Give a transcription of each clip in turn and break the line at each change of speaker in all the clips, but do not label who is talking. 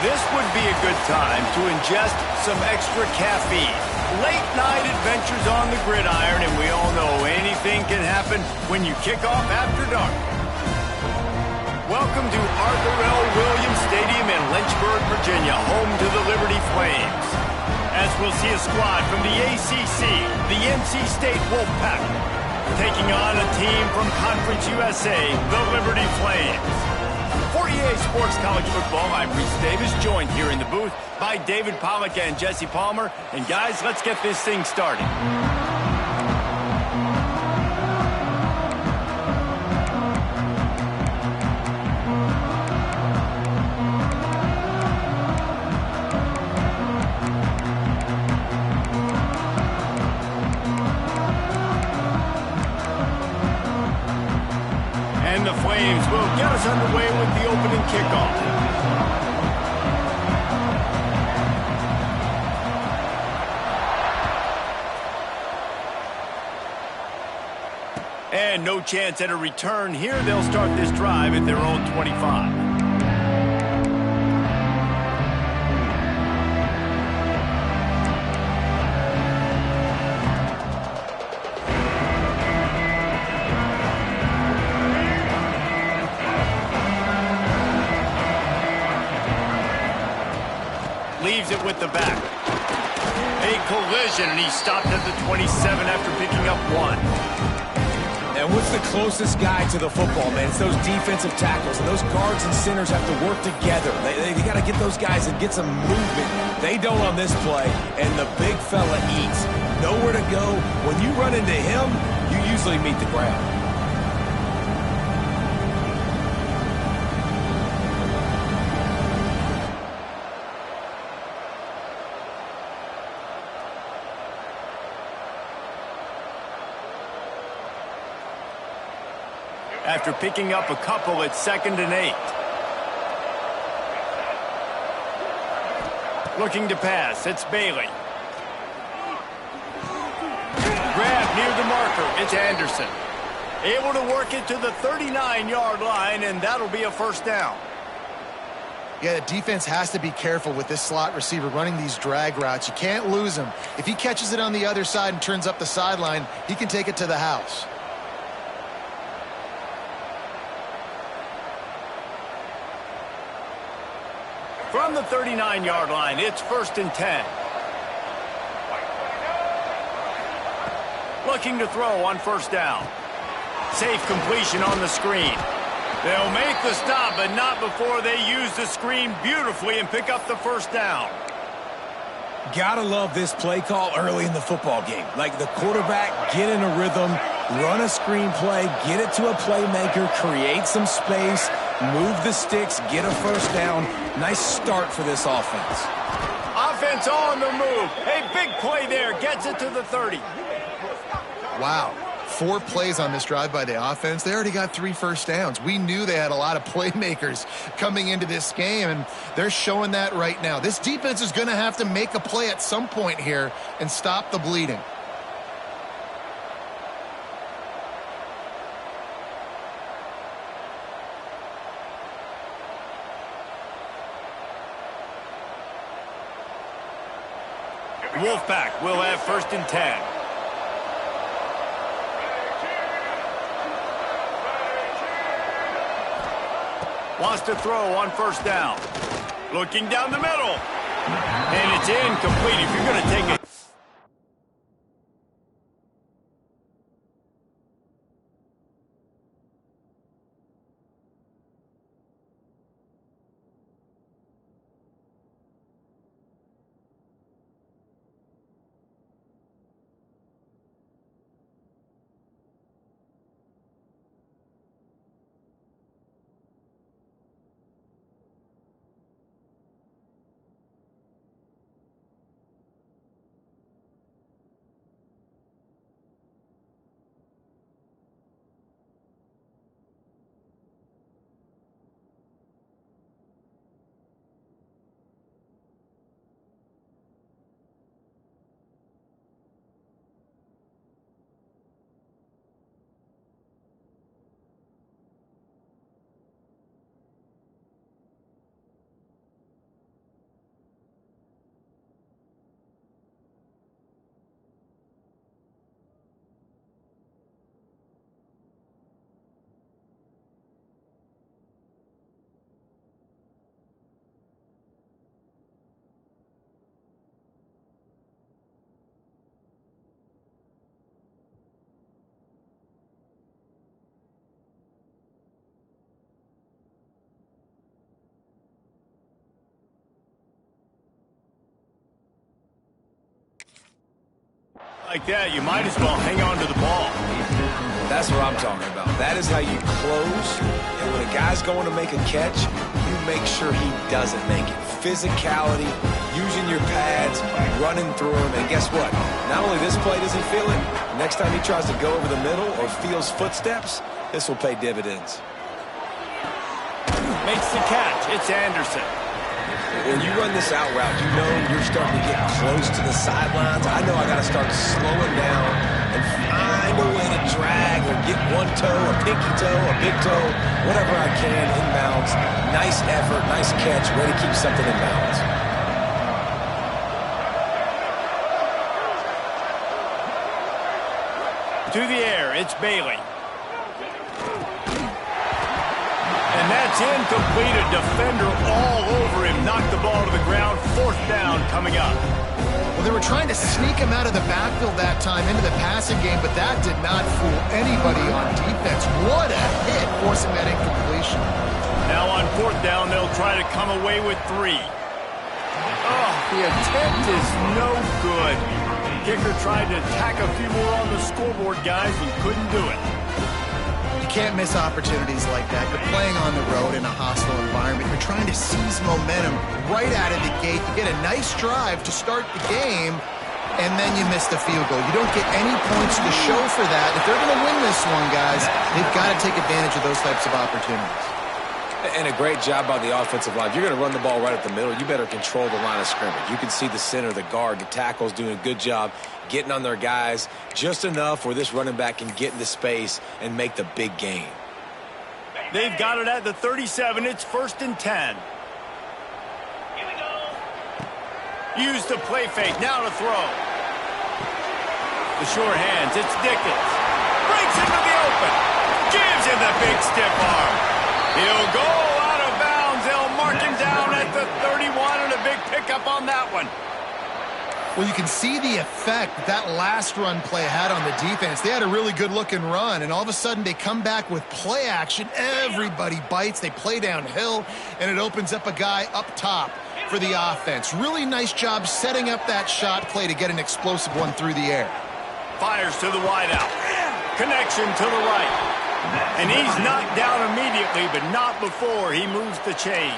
This would be a good time to ingest some extra caffeine. Late night adventures on the gridiron, and we all know anything can happen when you kick off after dark. Welcome to Arthur L. Williams Stadium in Lynchburg, Virginia, home to the Liberty Flames. As we'll see a squad from the ACC, the NC State Wolfpack, taking on a team from Conference USA, the Liberty Flames. For EA Sports College Football, I'm Reese Davis, joined here in the booth by David Pollack and Jesse Palmer. And guys, let's get this thing started. And the Flames will get us underway with the opening kickoff. And no chance at a return here. They'll start this drive at their own 25. Leaves it with the back. A collision, and he stopped at the 27 after picking up one.
And what's the closest guy to the football, man? It's those defensive tackles, and those guards and centers have to work together. They got to get those guys and get some movement. They don't on this play, and the big fella eats. Nowhere to go. When you run into him, you usually meet the ground.
After picking up a couple at 2nd and 8. Looking to pass, it's Bailey. Grab near the marker, it's Anderson. Able to work it to the 39-yard line, and that'll be a first down.
Yeah, the defense has to be careful with this slot receiver running these drag routes. You can't lose him. If he catches it on the other side and turns up the sideline, he can take it to the house.
From the 39-yard line, it's 1st and 10. Looking to throw on first down. Safe completion on the screen. They'll make the stop, but not before they use the screen beautifully and pick up the first down.
Gotta love this play call early in the football game. Like the quarterback, get in a rhythm, run a screen play, get it to a playmaker, create some space, move the sticks, get a first down. Nice start for this offense.
Offense on the move. A big play there. Gets it to the 30.
Wow. 4 plays on this drive by the offense. They already got 3 first downs. We knew they had a lot of playmakers coming into this game, and they're showing that right now. This defense is going to have to make a play at some point here and stop the bleeding.
Wolfpack will have 1st and 10. Wants to throw on first down. Looking down the middle. And it's incomplete. If you're going to take it. Like that, you might as well hang on to the ball.
That's what I'm talking about. That is how you close. And when a guy's going to make a catch, you make sure he doesn't make it. Physicality, using your pads, running through them. And guess what? Not only this play does he feel it, next time he tries to go over the middle or feels footsteps, this will pay dividends.
Makes the catch. It's Anderson.
When you run this out route, you know you're starting to get close to the sidelines. I know I got to start slowing down and find a way to drag or get one toe, a pinky toe, a big toe, whatever I can inbounds. Nice effort, nice catch, way to keep something in bounds.
To the air, it's Bailey. And that's incomplete. A defender all over him. Knocked the ball to the ground. 4th down coming up.
Well, they were trying to sneak him out of the backfield that time into the passing game, but that did not fool anybody on defense. What a hit, forcing that incompletion.
Now on 4th down, they'll try to come away with 3. Oh, the attempt is no good. Kicker tried to tack a few more on the scoreboard, guys, and couldn't do it.
You can't miss opportunities like that. You're playing on the road in a hostile environment. You're trying to seize momentum right out of the gate. You get a nice drive to start the game, and then you miss the field goal. You don't get any points to show for that. If they're going to win this one, guys, they've got to take advantage of those types of opportunities.
And a great job by the offensive line. If you're going to run the ball right at the middle, you better control the line of scrimmage. You can see the center, the guard, the tackles doing a good job getting on their guys just enough where this running back can get into space and make the big gain.
They've got it at the 37. It's 1st and 10. Here we go. Use the play fake. Now to throw. The sure hands. It's Dickens. Breaks into the open. Gives him the big stiff arm. He'll go out of bounds. They'll mark him down at the 31, and a big pickup on that one.
Well, you can see the effect that last run play had on the defense. They had a really good-looking run, and all of a sudden they come back with play action. Everybody bites. They play downhill, and it opens up a guy up top for the offense. Really nice job setting up that shot play to get an explosive one through the air.
Fires to the wideout. Connection to the right. And he's knocked down immediately, but not before he moves the chains.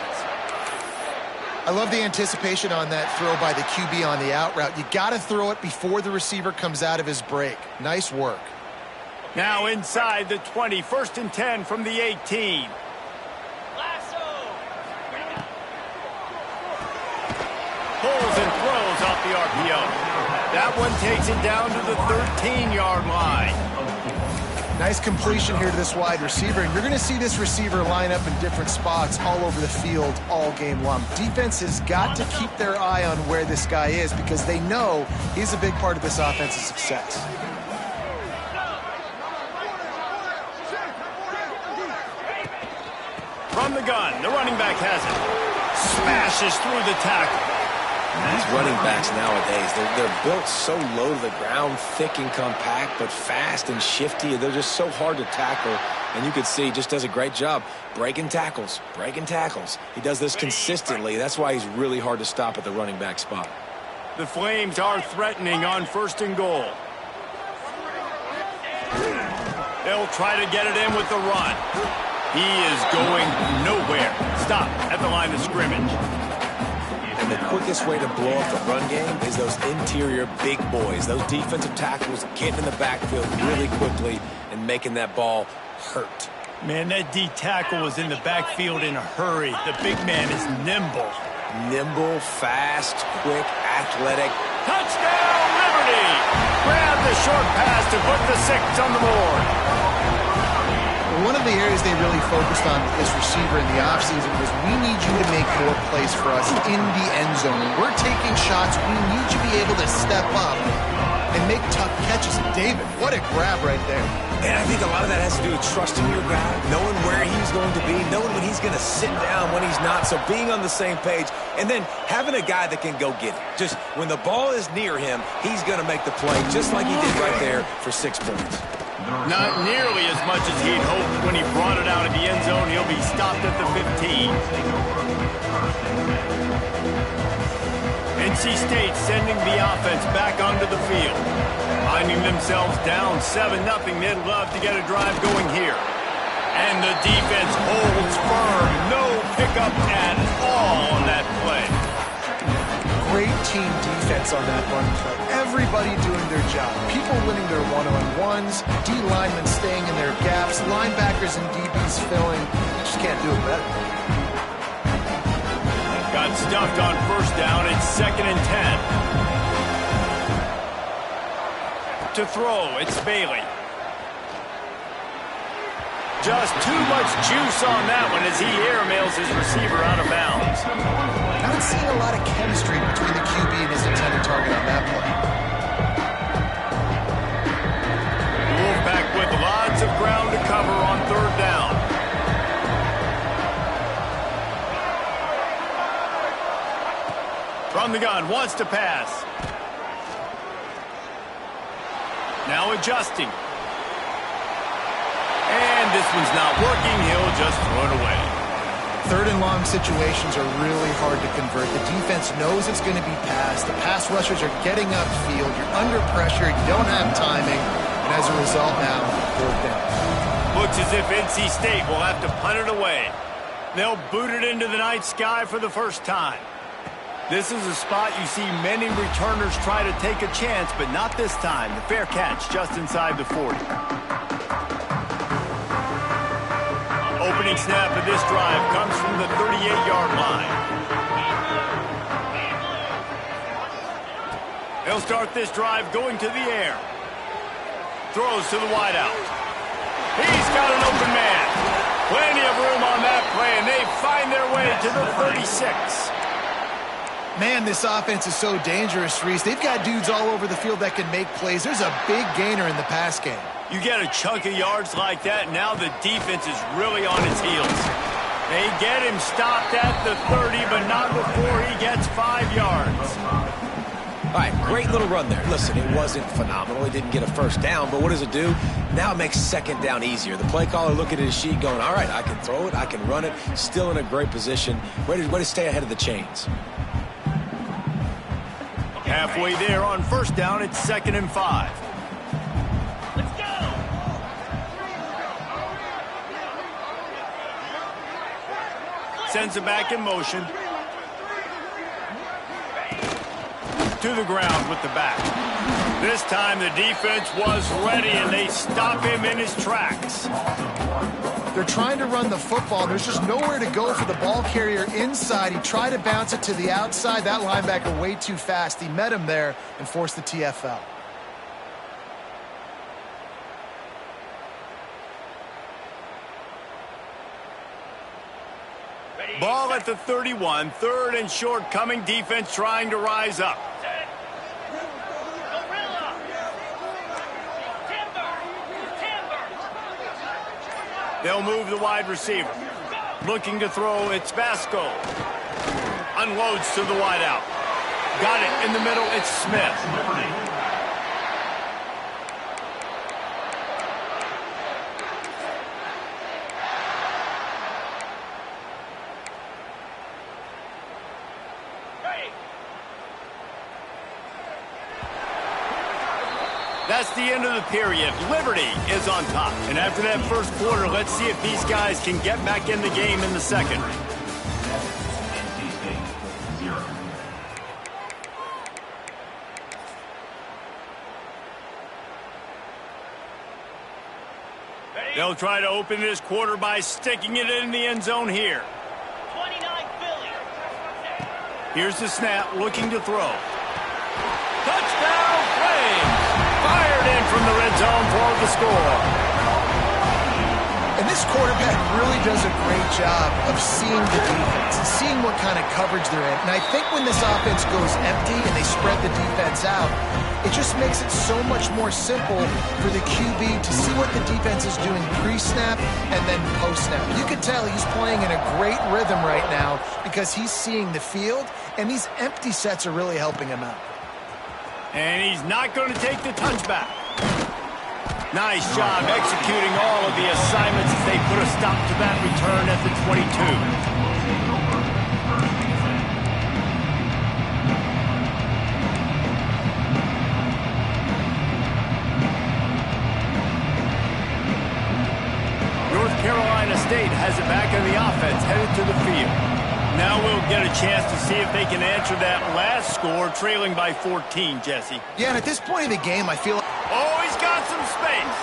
I love the anticipation on that throw by the QB on the out route. You got to throw it before the receiver comes out of his break. Nice work.
Now inside the 20, 1st and 10 from the 18. Pulls and throws off the RPO. That one takes it down to the 13-yard line.
Nice completion here to this wide receiver, and you're going to see this receiver line up in different spots all over the field all game long. Defense has got to keep their eye on where this guy is because they know he's a big part of this offense's success.
From the gun, the running back has it. Smashes through the tackle.
These running backs nowadays, they're built so low to the ground, thick and compact, but fast and shifty. They're just so hard to tackle. And you can see he just does a great job breaking tackles, breaking tackles. He does this consistently. That's why he's really hard to stop at the running back spot.
The Flames are threatening on 1st and goal. They'll try to get it in with the run. He is going nowhere. Stop at the line of scrimmage.
And the quickest way to blow up the run game is those interior big boys, those defensive tackles getting in the backfield really quickly and making that ball hurt.
Man, that D tackle was in the backfield in a hurry. The big man is nimble.
Nimble, fast, quick, athletic.
Touchdown, Liberty! Grab the short pass to put the 6 on the board.
One of the areas they really focused on with this receiver in the offseason was we need you to make more plays for us in the end zone. When we're taking shots, we need you to be able to step up and make tough catches. David, what a grab right there.
And I think a lot of that has to do with trusting your guy, knowing where he's going to be, knowing when he's going to sit down, when he's not. So being on the same page, and then having a guy that can go get it. Just when the ball is near him, he's going to make the play, just like he did right there for 6 points.
Not nearly as much as he'd hoped when he brought it out of the end zone. He'll be stopped at the 15. NC State sending the offense back onto the field. Finding themselves down 7-0, they'd love to get a drive going here. And the defense holds firm. No pickup at all on that play.
Great team defense on that run play. Everybody doing their job. People winning their one-on-ones, D linemen staying in their gaps, linebackers and DBs filling. You just can't do it better.
Got stuffed on first down. It's 2nd and 10. To throw, it's Bailey. Just too much juice on that one as he airmails his receiver out of bounds.
Not seeing a lot of chemistry between the QB and his intended target on that play.
Wolfpack with lots of ground to cover on 3rd down. From the gun, wants to pass. Now adjusting. And this one's not working. He'll just throw it away.
3rd and long situations are really hard to convert. The defense knows it's going to be passed. The pass rushers are getting upfield. You're under pressure. You don't have timing. And as a result now, 4th down.
Looks as if NC State will have to punt it away. They'll boot it into the night sky for the first time. This is a spot you see many returners try to take a chance, but not this time. The fair catch just inside the 40. Opening snap of this drive comes from the 38-yard line. They'll start this drive going to the air. Throws to the wideout. He's got an open man. Plenty of room on that play, and they find their way to the 36.
Man, this offense is so dangerous, Reese. They've got dudes all over the field that can make plays. There's a big gainer in the pass game.
You get a chunk of yards like that, now the defense is really on its heels. They get him stopped at the 30, but not before he gets 5 yards.
All right, great little run there. Listen, it wasn't phenomenal. He didn't get a first down, but what does it do? Now it makes 2nd down easier. The play caller looking at his sheet going, all right, I can throw it, I can run it, still in a great position, ready to stay ahead of the chains.
Halfway there on first down, it's 2nd and 5. Let's go! Sends it back in motion. To the ground with the back. This time the defense was ready, and they stop him in his tracks.
They're trying to run the football. There's just nowhere to go for the ball carrier inside. He tried to bounce it to the outside. That linebacker way too fast. He met him there and forced the TFL.
Ball at the 31. 3rd and short coming. Defense trying to rise up. They'll move the wide receiver. Looking to throw, it's Vasco. Unloads to the wideout. Got it in the middle, it's Smith. That's the end of the period. Liberty is on top. And after that first quarter, let's see if these guys can get back in the game in the second. They'll try to open this quarter by sticking it in the end zone here. 29 Philly. Here's the snap, looking to throw. Touchdown, Flames! Fired in from the red zone for the score.
And this quarterback really does a great job of seeing the defense and seeing what kind of coverage they're in. And I think when this offense goes empty and they spread the defense out, it just makes it so much more simple for the QB to see what the defense is doing pre-snap and then post-snap. You can tell he's playing in a great rhythm right now because he's seeing the field, and these empty sets are really helping him out.
And he's not going to take the touchback. Nice job executing all of the assignments as they put a stop to that return at the 22. a chance to see if they can answer that last score, trailing by 14, Jesse.
Yeah, and at this point in the game, I feel...
Oh, he's got some space.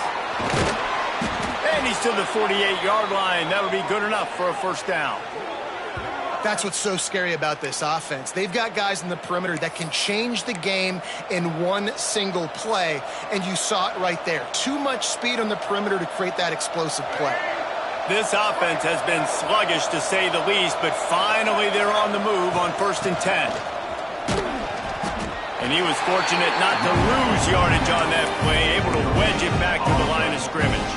And he's to the 48-yard line. That'll be good enough for a first down.
That's what's so scary about this offense. They've got guys in the perimeter that can change the game in one single play, and you saw it right there. Too much speed on the perimeter to create that explosive play.
This offense has been sluggish, to say the least, but finally they're on the move on 1st and 10. And he was fortunate not to lose yardage on that play, able to wedge it back to the line of scrimmage.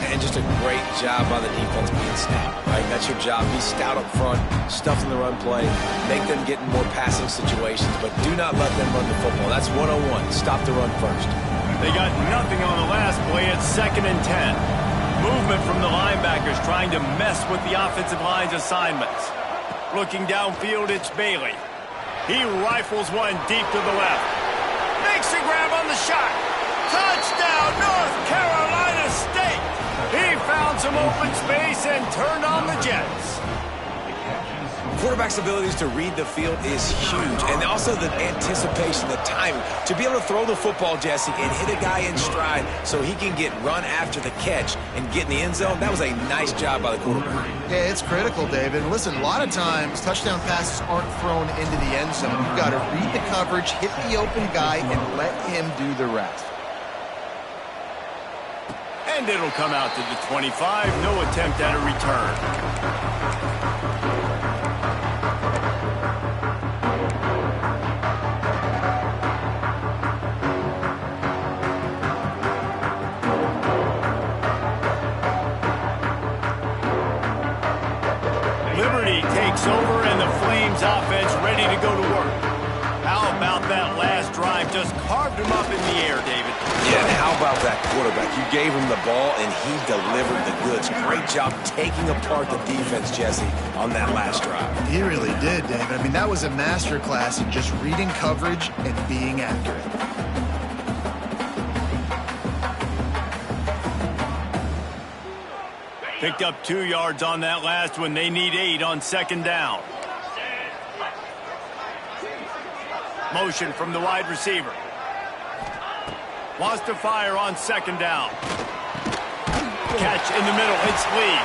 And just a great job by the defense being stout, right? That's your job. Be stout up front, stuff in the run play, make them get in more passing situations, but do not let them run the football. That's 101. Stop the run first.
They got nothing on the last play at 2nd and 10. Movement from the linebackers trying to mess with the offensive line's assignments. Looking downfield, it's Bailey. He rifles one deep to the left. Makes a grab on the shot. Touchdown, North Carolina State. He found some open space and turned on the Jets.
Quarterback's abilities to read the field is huge, and also the anticipation, the timing. To be able to throw the football, Jesse, and hit a guy in stride so he can get run after the catch and get in the end zone, that was a nice job by the quarterback.
Yeah, it's critical, David. And listen, a lot of times touchdown passes aren't thrown into the end zone. You've got to read the coverage, hit the open guy, and let him do the rest.
And it'll come out to the 25. No attempt at a return. Liberty takes over and the Flames offense ready to go to work. How about that last drive? Just carved him up in the air, David.
Yeah, and how about that quarterback? You gave him the ball, and he delivered the goods. Great job taking apart the defense, Jesse, on that last drive.
He really did, David. I mean, that was a masterclass in just reading coverage and being accurate.
Picked up 2 yards on that last one. They need 8 on 2nd down. Motion from the wide receiver. Wants to fire on 2nd down. Catch in the middle. It's Lee.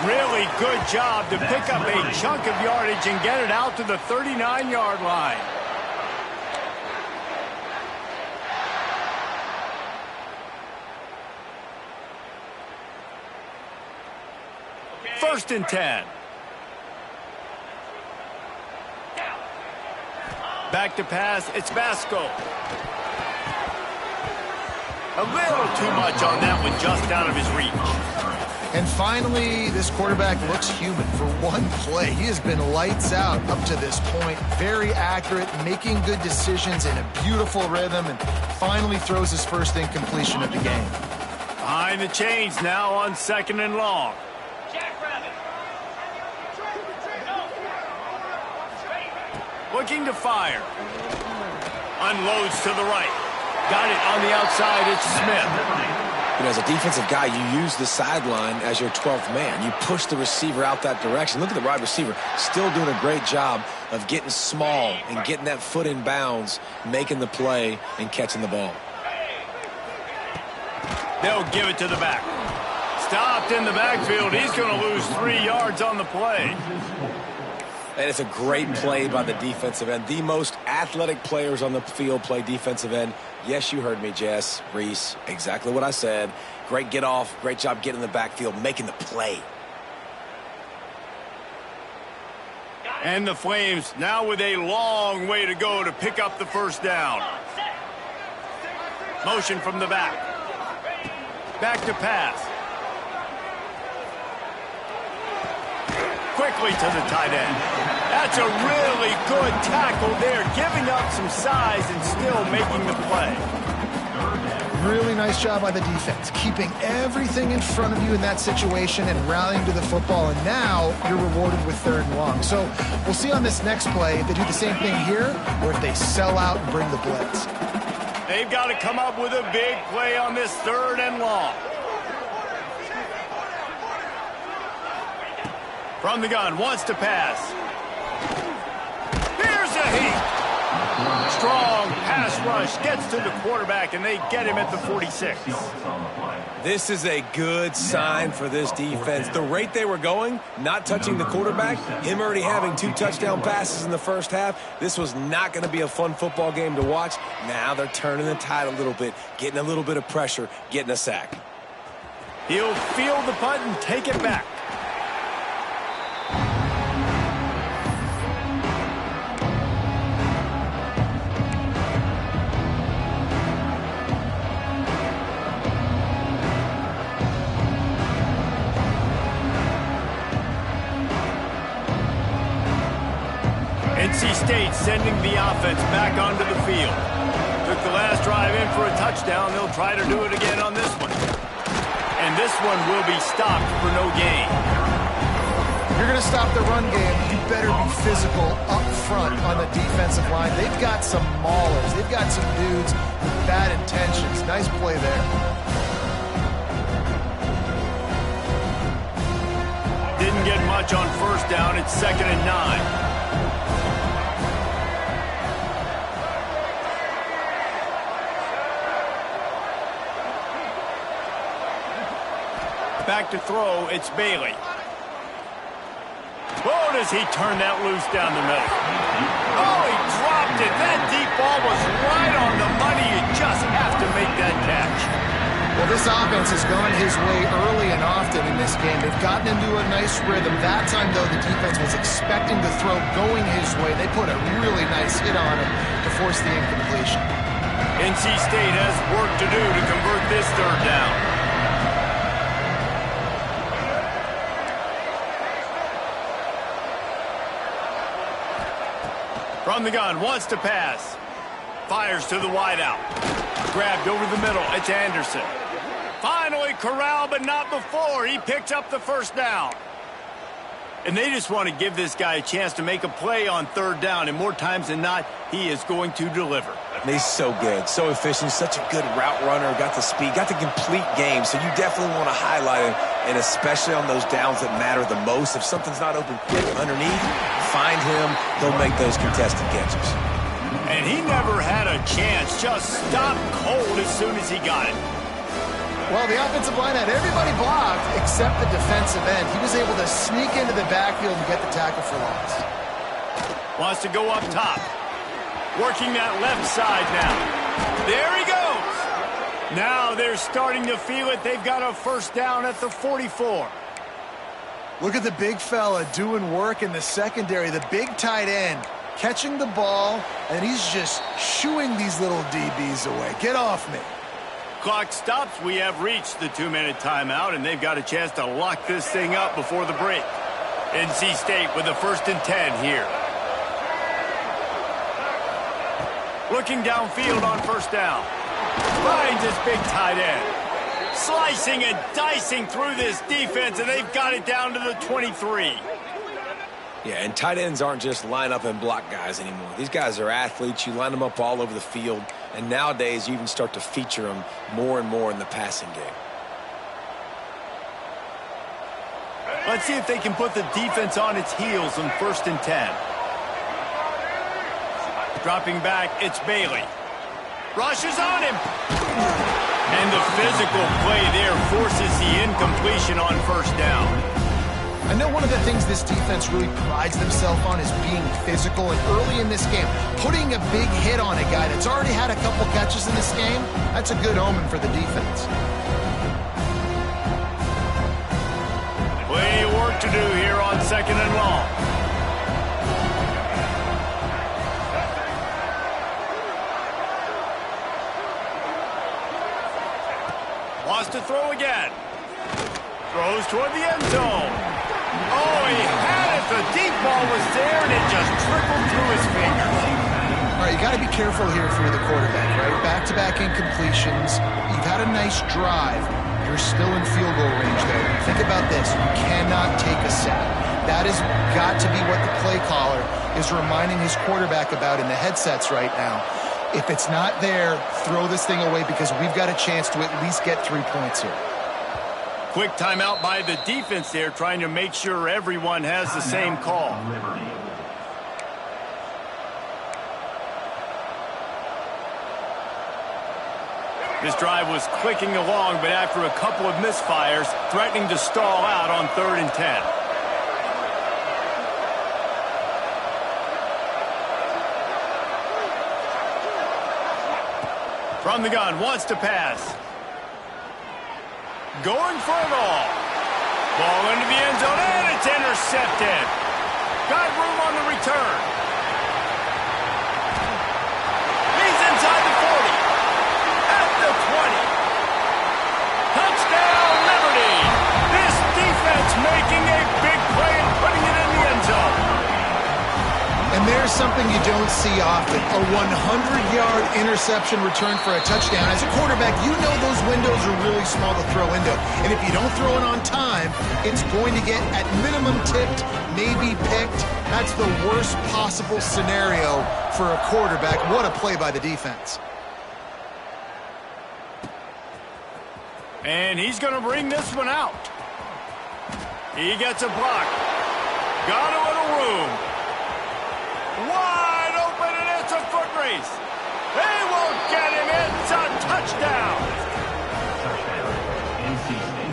Really good job to pick up a chunk of yardage and get it out to the 39-yard line. First and 10. Back to pass, it's Vasco. A little too much on that one, just out of his reach.
And finally, this quarterback looks human for one play. He has been lights out up to this point. Very accurate, making good decisions in a beautiful rhythm, and finally throws his first incompletion of the game.
Behind the chains now on 2nd and long. Looking to fire. Unloads to the right. Got it on the outside. It's Smith.
You know, as a defensive guy, you use the sideline as your 12th man. You push the receiver out that direction. Look at the wide receiver. Still doing a great job of getting small and getting that foot in bounds, making the play, and catching the ball.
They'll give it to the back. Stopped in the backfield. He's going to lose 3 yards on the play.
And it's a great play by the defensive end. The most athletic players on the field play defensive end. Yes, you heard me, Jess, Reese. Exactly what I said. Great get off. Great job getting in the backfield, making the play.
And the Flames now with a long way to go to pick up the first down. Motion from the back. Back to pass. Quickly to the tight end. That's a really good tackle there, giving up some size and still making the play.
Really nice job by the defense, keeping everything in front of you in that situation and rallying to the football, and now you're rewarded with 3rd and long. So we'll see on this next play if they do the same thing here or if they sell out and bring the blitz.
They've got to come up with a big play on this 3rd and long. From the gun, wants to pass. Here's a heat. Strong pass rush gets to the quarterback, and they get him at the 46.
This is a good sign for this defense. The rate they were going, not touching the quarterback, him already having 2 touchdown passes in the first half, this was not going to be a fun football game to watch. Now they're turning the tide a little bit, getting a little bit of pressure, getting a sack.
He'll field the punt and take it back. NC State sending the offense back onto the field. Took the last drive in for a touchdown. They'll try to do it again on this one. And this one will be stopped for no gain.
If you're going to stop the run game, you better be physical up front on the defensive line. They've got some maulers. They've got some dudes with bad intentions. Nice play there.
Didn't get much on first down. It's 2nd and 9. Back to throw, it's Bailey. Oh, does he turn that loose down the middle? Oh, he dropped it. That deep ball was right on the money. You just have to make that catch.
Well, this offense has gone his way early and often in this game. They've gotten into a nice rhythm. That time, though, the defense was expecting the throw going his way. They put a really nice hit on him to force the incompletion.
NC State has work to do to convert this 3rd down. From the gun, wants to pass. Fires to the wideout. Grabbed over the middle. It's Anderson. Finally corralled, but not before. He picks up the 1st down. And they just want to give this guy a chance to make a play on 3rd down. And more times than not, he is going to deliver.
He's so good, so efficient, such a good route runner, got the speed, got the complete game. So you definitely want to highlight him, and especially on those downs that matter the most. If something's not open quick underneath, find him. He'll make those contested catches.
And he never had a chance. Just stopped cold as soon as he got it.
Well, the offensive line had everybody blocked except the defensive end. He was able to sneak into the backfield and get the tackle for loss.
Wants to go up top. Working that left side now. There he goes. Now they're starting to feel it. They've got a 1st down at the 44.
Look at the big fella doing work in the secondary. The big tight end catching the ball, and he's just shooing these little DBs away. Get off me.
Clock stops. We have reached the 2-minute timeout, and they've got a chance to lock this thing up before the break. NC State with a 1st and 10 here. Looking downfield on 1st down. Finds his big tight end. Slicing and dicing through this defense, and they've got it down to the 23.
Yeah, and tight ends aren't just line up and block guys anymore. These guys are athletes. You line them up all over the field, and nowadays you even start to feature them more and more in the passing game.
Let's see if they can put the defense on its heels on 1st and 10. Dropping back, it's Bailey. Rushes on him. And the physical play there forces the incompletion on 1st down.
I know one of the things this defense really prides themselves on is being physical, and early in this game, putting a big hit on a guy that's already had a couple catches in this game, that's a good omen for the defense.
Plenty of work to do here on 2nd and long. Wants to throw again. Throws toward the end zone. Oh, he had it. The deep ball was there, and it just trickled through his fingers.
All right, you got to be careful here if you're the quarterback, right? Back-to-back incompletions. You've had a nice drive. You're still in field goal range, though. Think about this. You cannot take a sack. That has got to be what the play caller is reminding his quarterback about in the headsets right now. If it's not there, throw this thing away because we've got a chance to at least get 3 points here.
Quick timeout by the defense there, trying to make sure everyone has the same call. This drive was clicking along, but after a couple of misfires, threatening to stall out on 3rd and 10. From the gun, wants to pass. Going for it all. Ball into the end zone, and it's intercepted. Got room on the return. He's inside the 40. At the 20. Touchdown, Liberty. This defense making a big play and putting it in the end zone.
And there's something you don't see often, a 100-yard interception return for a touchdown. As a quarterback, you know those windows are really small to throw into. And if you don't throw it on time, it's going to get at minimum tipped, maybe picked. That's the worst possible scenario for a quarterback. What a play by the defense.
And he's going to bring this one out. He gets a block. Got a little room. Wide open, and it's a foot race. They won't get him. It's a touchdown.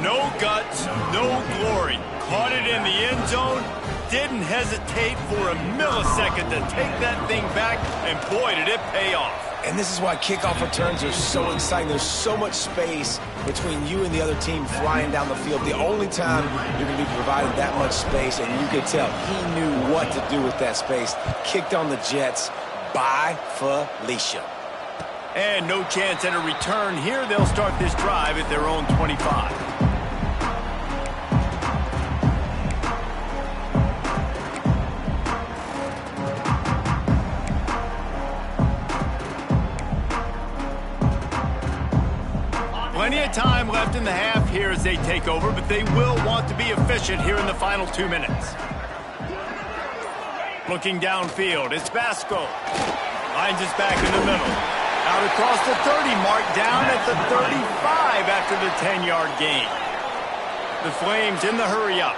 No guts, no glory. Caught it in the end zone. Didn't hesitate for a millisecond to take that thing back, and boy, did it pay off.
And this is why kickoff returns are so exciting. There's so much space between you and the other team flying down the field. The only time you're going to be provided that much space, and you could tell he knew what to do with that space. Kicked on the Jets by Felicia.
And no chance at a return here. They'll start this drive at their own 25. Plenty of time left in the half here as they take over, but they will want to be efficient here in the final 2 minutes. Looking downfield, it's Vasco. Lines us back in the middle. Out across the 30 mark, down at the 35 after the 10-yard gain. The Flames in the hurry-up.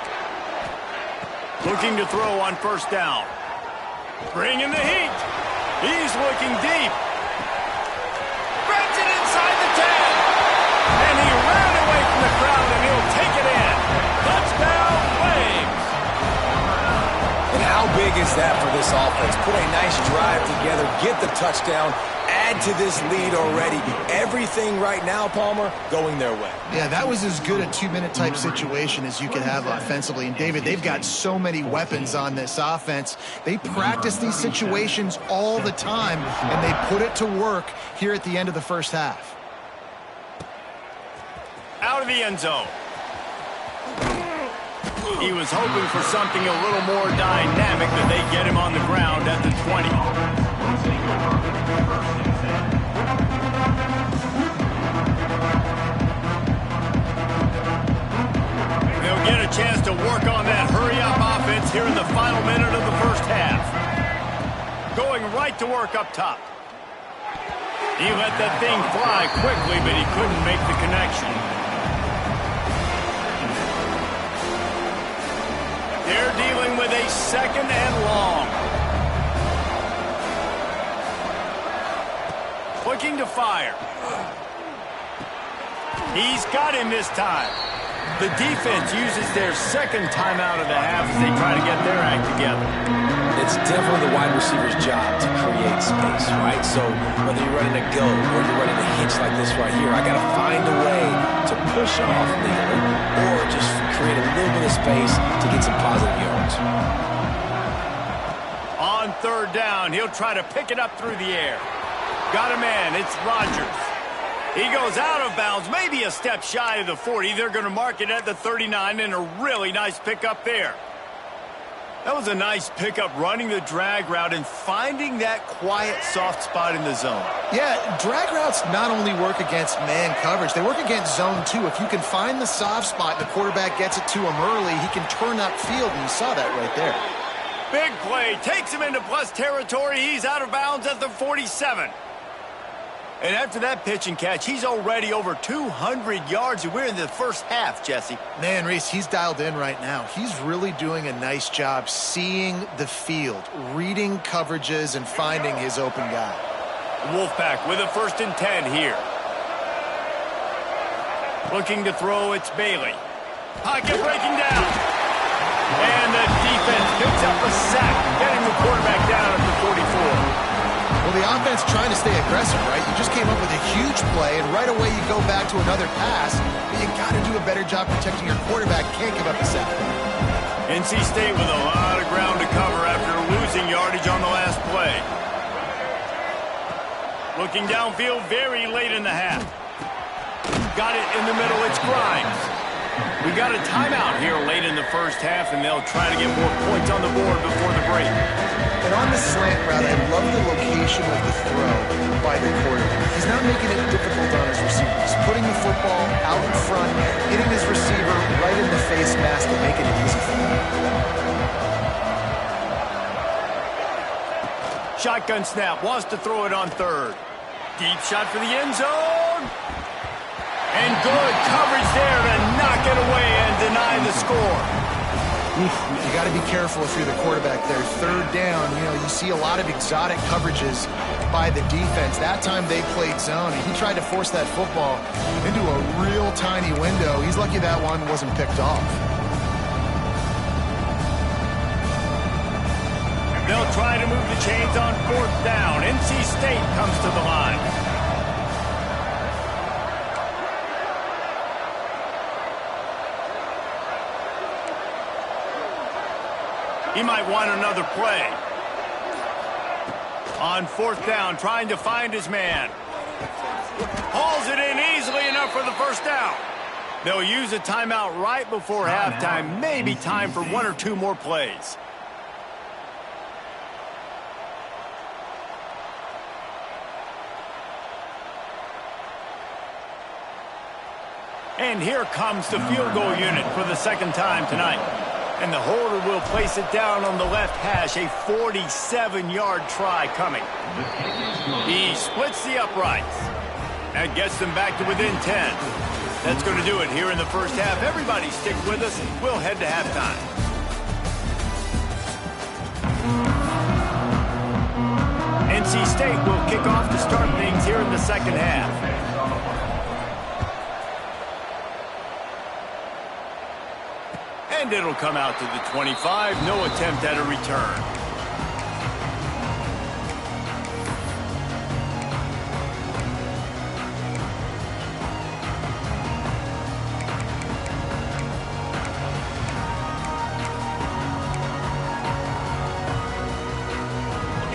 Looking to throw on 1st down. Bringing the heat. He's looking deep. Brings it inside the 10. And he ran away from the crowd, and he'll take it in. Touchdown, Flames.
And how big is that for this offense? Put a nice drive together, get the touchdown, add to this lead already. Everything right now, Palmer, going their way.
Yeah, that was as good a 2-minute type situation as you could have offensively. And, David, they've got so many weapons on this offense. They practice these situations all the time, and they put it to work here at the end of the first half.
Out of the end zone. He was hoping for something a little more dynamic, but they get him on the ground at the 20. They'll get a chance to work on that hurry-up offense here in the final minute of the first half. Going right to work up top. He let that thing fly quickly, but he couldn't make the connection. They're dealing with a 2nd and long. Looking to fire. He's got him this time. The defense uses their 2nd timeout of the half as they try to get their act together.
It's definitely the wide receiver's job to create space, right? So whether you're running a go or you're running a hitch like this right here, I got to find a way to push off legally or just create a little bit of space to get some positive yards.
On 3rd down, he'll try to pick it up through the air. Got a man, it's Rodgers. He goes out of bounds, maybe a step shy of the 40. They're going to mark it at the 39, and a really nice pickup there. That was a nice pickup, running the drag route and finding that quiet, soft spot in the zone.
Yeah, drag routes not only work against man coverage, they work against zone too. If you can find the soft spot, the quarterback gets it to him early, he can turn upfield, and you saw that right there.
Big play, takes him into plus territory. He's out of bounds at the 47. And after that pitch and catch, he's already over 200 yards, and we're in the first half, Jesse.
Man, Reese, he's dialed in right now. He's really doing a nice job seeing the field, reading coverages, and finding his open guy.
Wolfpack with a 1st and 10 here. Looking to throw, it's Bailey. Pocket breaking down. And the defense picks up a sack, getting the quarterback down at the 44.
Well, the offense trying to stay aggressive, right? You just came up with a huge play, and right away you go back to another pass, but you got to do a better job protecting your quarterback. Can't give up a sack.
NC State with a lot of ground to cover after losing yardage on the last play. Looking downfield very late in the half. Got it in the middle, it's Grimes. We got a timeout here late in the first half, and they'll try to get more points on the board before the break.
And on the slant route, I love the location of the throw by the quarterback. He's not making it difficult on his receiver. He's putting the football out in front, hitting his receiver right in the face mask and making it easy for him.
Shotgun snap, wants to throw it on 3rd. Deep shot for the end zone. And good coverage there to knock it away and deny the score.
You got to be careful if you're the quarterback there. 3rd down, you see a lot of exotic coverages by the defense. That time they played zone, and he tried to force that football into a real tiny window. He's lucky that one wasn't picked off.
They'll try to move the chains on 4th down. NC State comes to the line. He might want another play. On 4th down, trying to find his man. Hauls it in easily enough for the 1st down. They'll use a timeout right before halftime. Maybe time for 1 or 2 more plays. And here comes the field goal unit for the 2nd time tonight. And the holder will place it down on the left hash. A 47-yard try coming. He splits the uprights. That gets them back to within 10. That's going to do it here in the first half. Everybody stick with us. We'll head to halftime. NC State will kick off to start things here in the 2nd half. And it'll come out to the 25. No attempt at a return.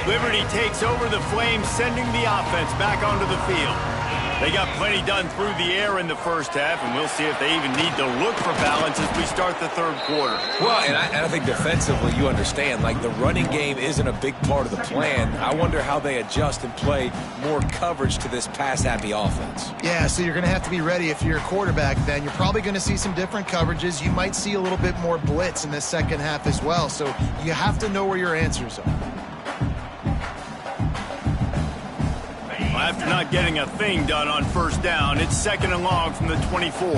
Liberty takes over the Flames, sending the offense back onto the field. They got plenty done through the air in the first half, and we'll see if they even need to look for balance as we start the 3rd quarter.
Well, and I think defensively, you understand, like the running game isn't a big part of the plan. I wonder how they adjust and play more coverage to this pass-happy offense.
Yeah, so you're going to have to be ready if you're a quarterback then. You're probably going to see some different coverages. You might see a little bit more blitz in the 2nd half as well, so you have to know where your answers are.
After not getting a thing done on 1st down, it's 2nd and long from the 24.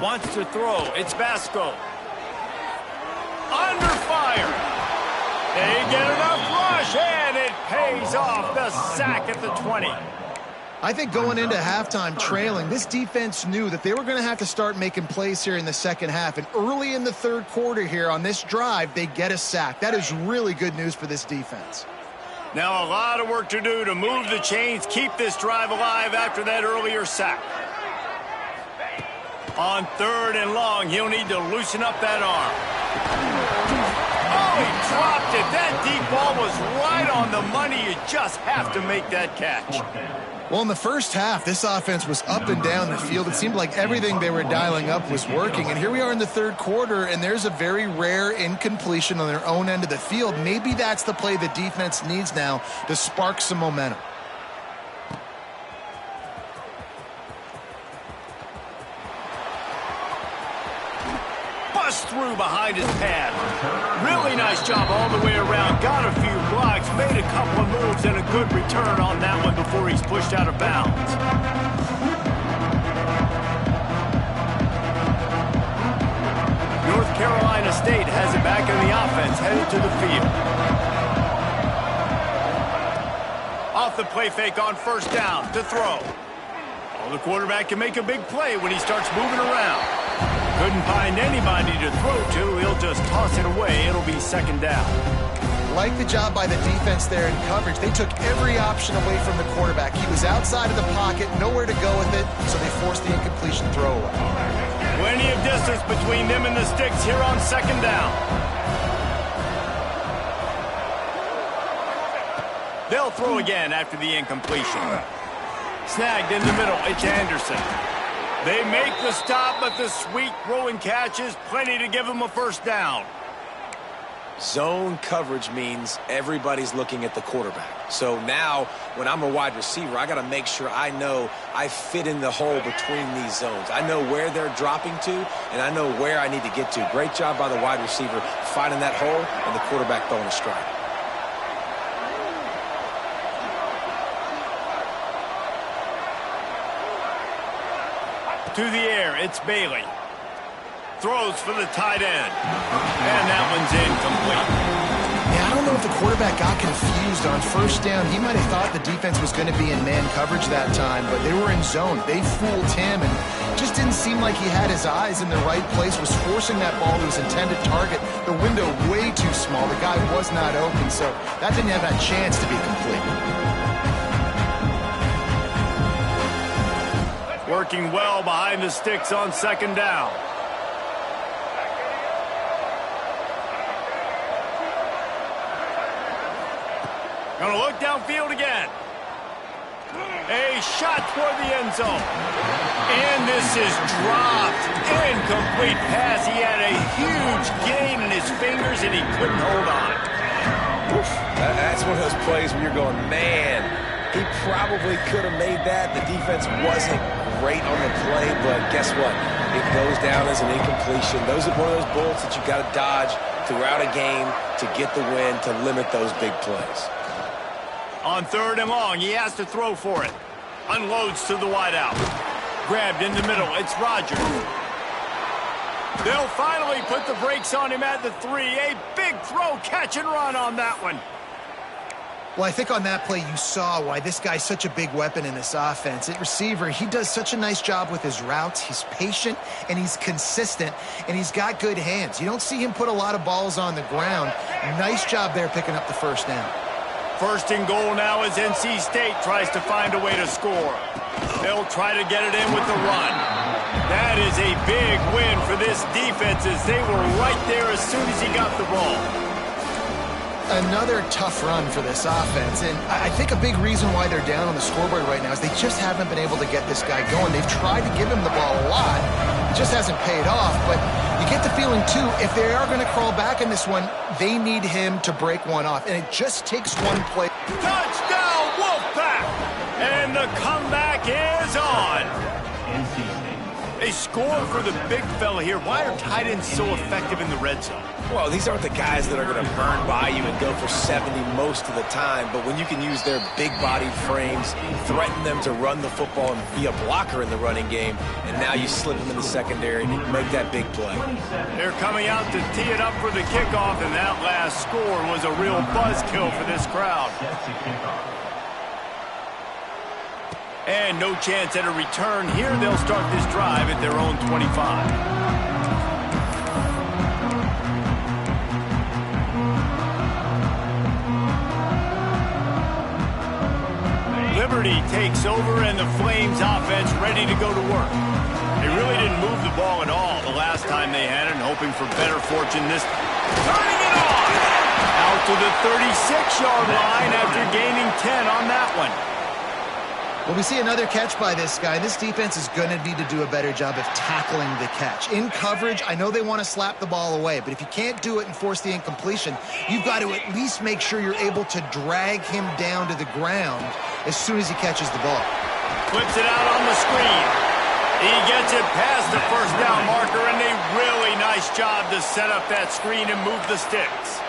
Wants to throw. It's Vasco. Under fire. They get enough rush, and it pays off. The sack at the 20.
I think going into halftime trailing, this defense knew that they were going to have to start making plays here in the 2nd half. And early in the 3rd quarter here on this drive, they get a sack. That is really good news for this defense.
Now a lot of work to do to move the chains, keep this drive alive after that earlier sack. On 3rd and long, he'll need to loosen up that arm. Oh, he dropped it. That deep ball was right on the money. You just have to make that catch.
Well, in the first half, this offense was up and down the field. It seemed like everything they were dialing up was working. And here we are in the 3rd quarter, and there's a very rare incompletion on their own end of the field. Maybe that's the play the defense needs now to spark some momentum.
bust through behind his pad. Really nice job all the way around. Got a few blocks, made a couple of moves, and a good return on that one before he's pushed out of bounds. North Carolina State has it back in the offense, headed to the field. Off the play fake on first down to throw. Well, the quarterback can make a big play when he starts moving around. Couldn't find anybody to throw to. He'll just toss it away. It'll be second down.
Like the job by the defense there in coverage. They took every option away from the quarterback. He was outside of the pocket, nowhere to go with it, so they forced the incompletion throwaway.
Plenty of distance between them and the sticks here on second down. They'll throw again after the incompletion. Snagged in the middle, it's Anderson. They make the stop, but the sweet throwing catch is plenty to give them a first down.
Zone coverage means everybody's looking at the quarterback. So now, when I'm a wide receiver, I got to make sure I know I fit in the hole between these zones. I know where they're dropping to, and I know where I need to get to. Great job by the wide receiver finding that hole and the quarterback throwing a strike.
To the air, it's Bailey. Throws for the tight end. And that one's incomplete.
Yeah, I don't know if the quarterback got confused on first down. He might have thought the defense was going to be in man coverage that time, but they were in zone. They fooled him, and just didn't seem like he had his eyes in the right place, was forcing that ball to his intended target. The window way too small. The guy was not open, so that didn't have that chance to be complete.
Working well behind the sticks on second down. Gonna look downfield again. A shot toward the end zone. And this is dropped. Incomplete pass. He had a huge gain in his fingers and he couldn't hold on.
Oof. That's one of those plays where you're going, man, he probably could have made that. The defense wasn't great on the play, but guess what? It goes down as an incompletion. Those are one of those bullets that you've got to dodge throughout a game to get the win, to limit those big plays.
On third and long, he has to throw for it. Unloads to the wideout. Grabbed in the middle, it's Rogers. They'll finally put the brakes on him at the 3. A big throw, catch and run on that one.
Well, I think on that play you saw why this guy's such a big weapon in this offense. At receiver, he does such a nice job with his routes. He's patient, and he's consistent, and he's got good hands. You don't see him put a lot of balls on the ground. Nice job there picking up the first down.
First and goal now as NC State tries to find a way to score. They'll try to get it in with the run. That is a big win for this defense as they were right there as soon as he got the ball.
Another tough run for this offense, and I think a big reason why they're down on the scoreboard right now is they just haven't been able to get this guy going. They've tried to give him the ball a lot. It just hasn't paid off, but you get the feeling, too, if they are going to crawl back in this one, they need him to break one off, and it just takes one play.
Touchdown, Wolfpack! And the comeback is on. A score for the big fella here. Why are tight ends so effective in the red zone?
Well, these aren't the guys that are going to burn by you and go for 70 most of the time, but when you can use their big-bodied frames, threaten them to run the football and be a blocker in the running game, and now you slip them in the secondary and make that big play.
They're coming out to tee it up for the kickoff, and that last score was a real buzzkill for this crowd. And no chance at a return here. They'll start this drive at their own 25. Liberty takes over, and the Flames offense ready to go to work. They really didn't move the ball at all the last time they had it, and hoping for better fortune this. Turning it on! Out to the 36-yard line after gaining 10 on that one.
Well, we see another catch by this guy. This defense is going to need to do a better job of tackling the catch. In coverage, I know they want to slap the ball away, but if you can't do it and force the incompletion, you've got to at least make sure you're able to drag him down to the ground as soon as he catches the ball.
Flips it out on the screen. He gets it past the first down marker, and a really nice job to set up that screen and move the sticks.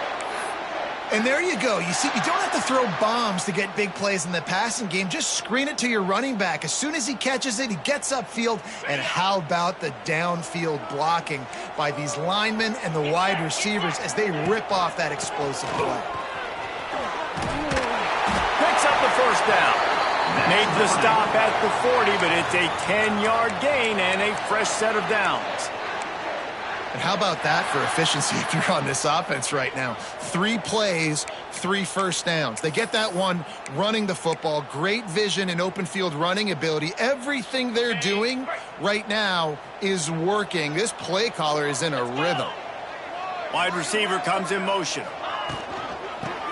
And there you go. You see, you don't have to throw bombs to get big plays in the passing game. Just screen it to your running back. As soon as he catches it, he gets upfield. And how about the downfield blocking by these linemen and the wide receivers as they rip off that explosive play.
Picks up the first down. Made the stop at the 40, but it's a 10-yard gain and a fresh set of downs.
And how about that for efficiency if you're on this offense right now? 3 plays, 3 first downs. They get that one running the football. Great vision and open field running ability. Everything they're doing right now is working. This play caller is in a rhythm.
Wide receiver comes in motion.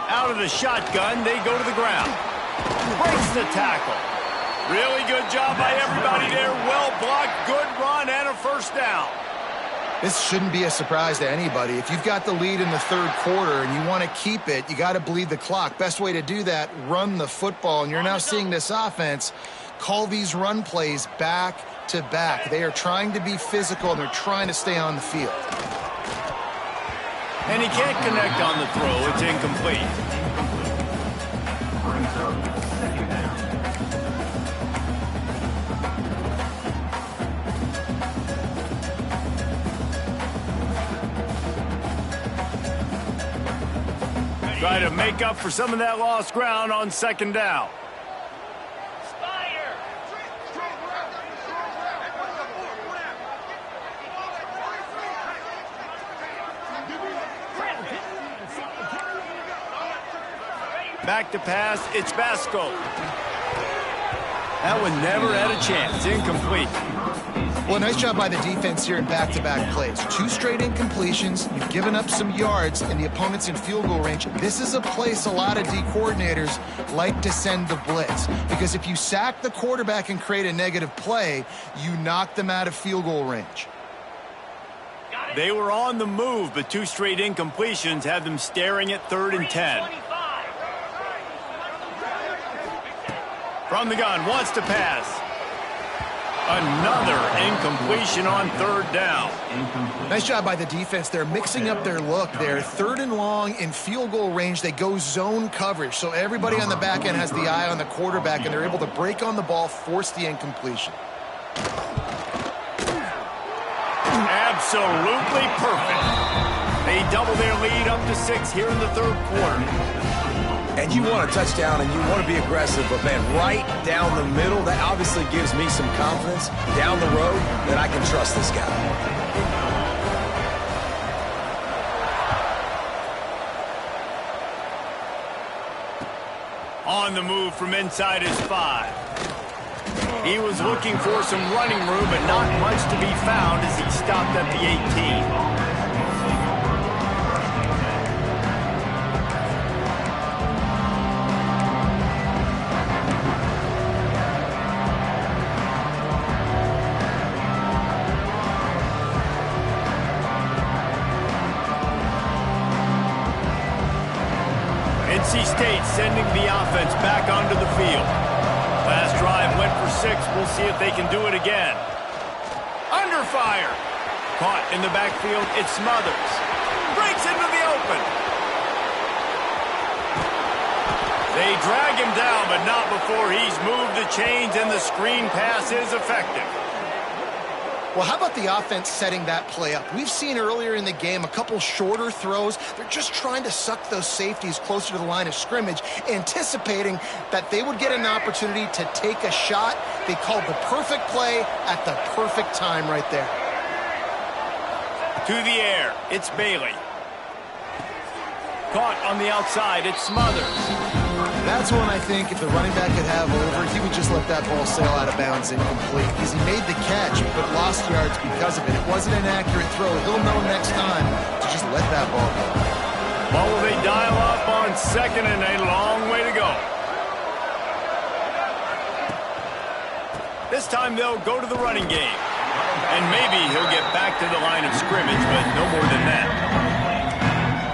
Out of the shotgun, they go to the ground. Breaks the tackle. Really good job by everybody there. Well blocked, good run, and a first down.
This shouldn't be a surprise to anybody. If you've got the lead in the third quarter and you want to keep it, you got to bleed the clock. Best way to do that, run the football. And you're now seeing this offense call these run plays back to back. They are trying to be physical, and they're trying to stay on the field.
And he can't connect on the throw. It's incomplete. Try to make up for some of that lost ground on second down. Back to pass, it's Basco. That one never had a chance, incomplete.
Well, nice job by the defense here in back-to-back plays. 2 straight incompletions. You've given up some yards, and the opponent's in field goal range. This is a place a lot of D coordinators like to send the blitz, because if you sack the quarterback and create a negative play, you knock them out of field goal range.
They were on the move, but 2 straight incompletions have them staring at 3rd and 10. From the gun, wants to pass. Another incompletion on 3rd down.
Nice job by the defense. They're mixing up their look there. 3rd and long in field goal range. They go zone coverage, so everybody on the back end has the eye on the quarterback, and they're able to break on the ball, force the incompletion.
Absolutely perfect. They double their lead up to 6 here in the 3rd quarter.
And you want a touchdown and you want to be aggressive, but man, right down the middle, that obviously gives me some confidence down the road that I can trust this guy.
On the move from inside his 5. He was looking for some running room, but not much to be found as he stopped at the 18. NC State sending the offense back onto the field. Last drive went for 6. We'll see if they can do it again. Under fire. Caught in the backfield. It's Smothers. Breaks into the open. They drag him down, but not before he's moved the chains and the screen pass is effective.
Well, how about the offense setting that play up? We've seen earlier in the game a couple shorter throws. They're just trying to suck those safeties closer to the line of scrimmage, anticipating that they would get an opportunity to take a shot. They called the perfect play at the perfect time right there.
To the air, it's Bailey. Caught on the outside, it's Smothers.
That's one I think if the running back could have over, he would just let that ball sail out of bounds incomplete, because he made the catch but lost yards because of it. It wasn't an accurate throw. He'll know next time to just let that ball go.
Well, will they dial up on 2nd and a long way to go? This time they'll go to the running game. And maybe he'll get back to the line of scrimmage, but no more than that.